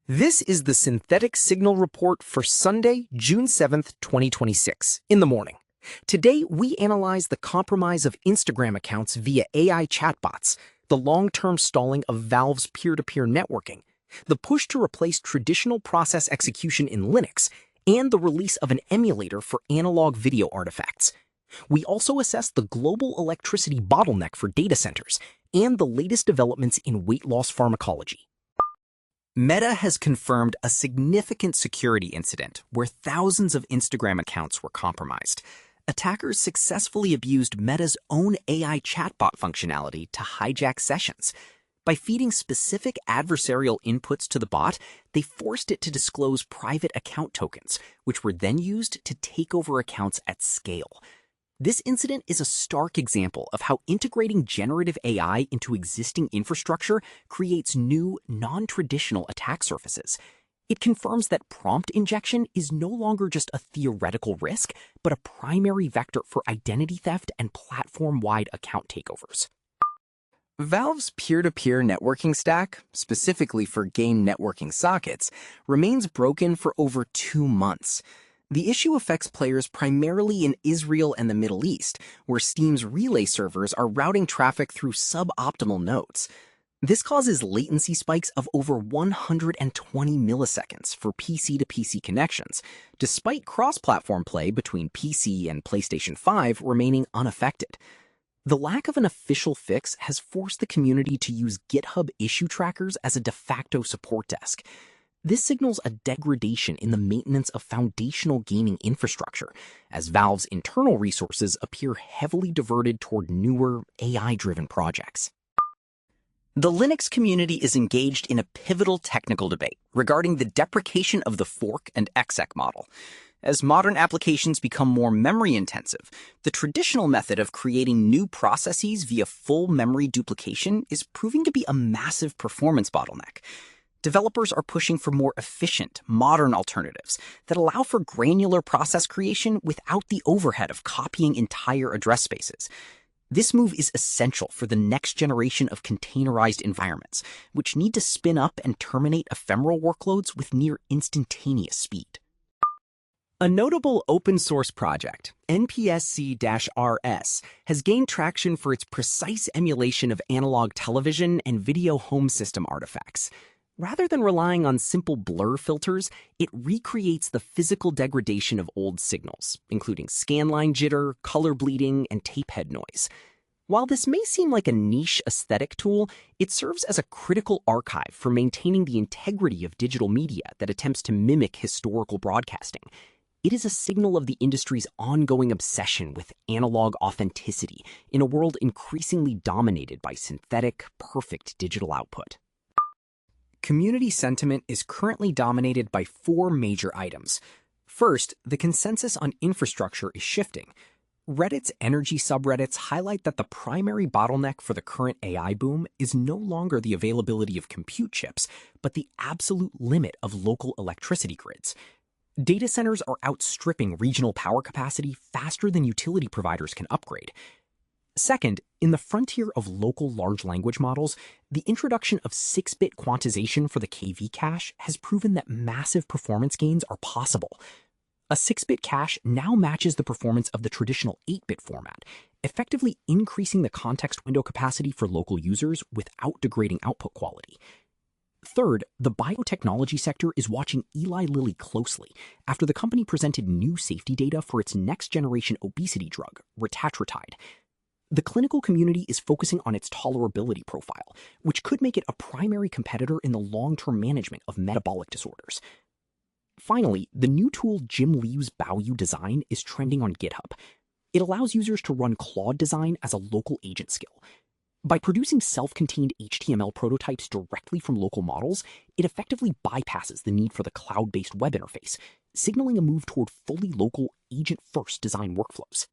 This is the Synthetic Signal Report for Sunday, June 7th, 2026, in the morning. Today, we analyze the compromise of Instagram accounts via AI chatbots, the long-term stalling of Valve's peer-to-peer networking, the push to replace traditional process execution in Linux, and the release of an emulator for analog video artifacts. We also assess the global electricity bottleneck for data centers and the latest developments in weight loss pharmacology. Meta has confirmed a significant security incident where thousands of Instagram accounts were compromised. Attackers successfully abused Meta's own AI chatbot functionality to hijack sessions. By feeding specific adversarial inputs to the bot, they forced it to disclose private account tokens, which were then used to take over accounts at scale. This incident is a stark example of how integrating generative AI into existing infrastructure creates new, non-traditional attack surfaces. It confirms that prompt injection is no longer just a theoretical risk, but a primary vector for identity theft and platform-wide account takeovers. Valve's peer-to-peer networking stack, specifically for game networking sockets, remains broken for over 2 months. The issue affects players primarily in Israel and the Middle East, where Steam's relay servers are routing traffic through suboptimal nodes. This causes latency spikes of over 120 milliseconds for PC-to-PC connections, despite cross-platform play between PC and PlayStation 5 remaining unaffected. The lack of an official fix has forced the community to use GitHub issue trackers as a de facto support desk. This signals a degradation in the maintenance of foundational gaming infrastructure, as Valve's internal resources appear heavily diverted toward newer, AI-driven projects. The Linux community is engaged in a pivotal technical debate regarding the deprecation of the fork and exec model. As modern applications become more memory-intensive, the traditional method of creating new processes via full memory duplication is proving to be a massive performance bottleneck. Developers are pushing for more efficient, modern alternatives that allow for granular process creation without the overhead of copying entire address spaces. This move is essential for the next generation of containerized environments, which need to spin up and terminate ephemeral workloads with near instantaneous speed. A notable open-source project, Ntsc-rs, has gained traction for its precise emulation of analog television and video home system artifacts. Rather than relying on simple blur filters, it recreates the physical degradation of old signals, including scanline jitter, color bleeding, and tape head noise. While this may seem like a niche aesthetic tool, it serves as a critical archive for maintaining the integrity of digital media that attempts to mimic historical broadcasting. It is a signal of the industry's ongoing obsession with analog authenticity in a world increasingly dominated by synthetic, perfect digital output. Community sentiment is currently dominated by 4 major items. First, the consensus on infrastructure is shifting. Reddit's energy subreddits highlight that the primary bottleneck for the current AI boom is no longer the availability of compute chips, but the absolute limit of local electricity grids. Data centers are outstripping regional power capacity faster than utility providers can upgrade. Second, in the frontier of local large language models, the introduction of 6-bit quantization for the KV cache has proven that massive performance gains are possible. A 6-bit cache now matches the performance of the traditional 8-bit format, effectively increasing the context window capacity for local users without degrading output quality. Third, the biotechnology sector is watching Eli Lilly closely after the company presented new safety data for its next-generation obesity drug, retatrutide. The clinical community is focusing on its tolerability profile, which could make it a primary competitor in the long-term management of metabolic disorders. Finally, the new tool Jim Liu's Baoyu design is trending on GitHub. It allows users to run Claude design as a local agent skill. By producing self-contained HTML prototypes directly from local models, it effectively bypasses the need for the cloud-based web interface, signaling a move toward fully local, agent-first design workflows.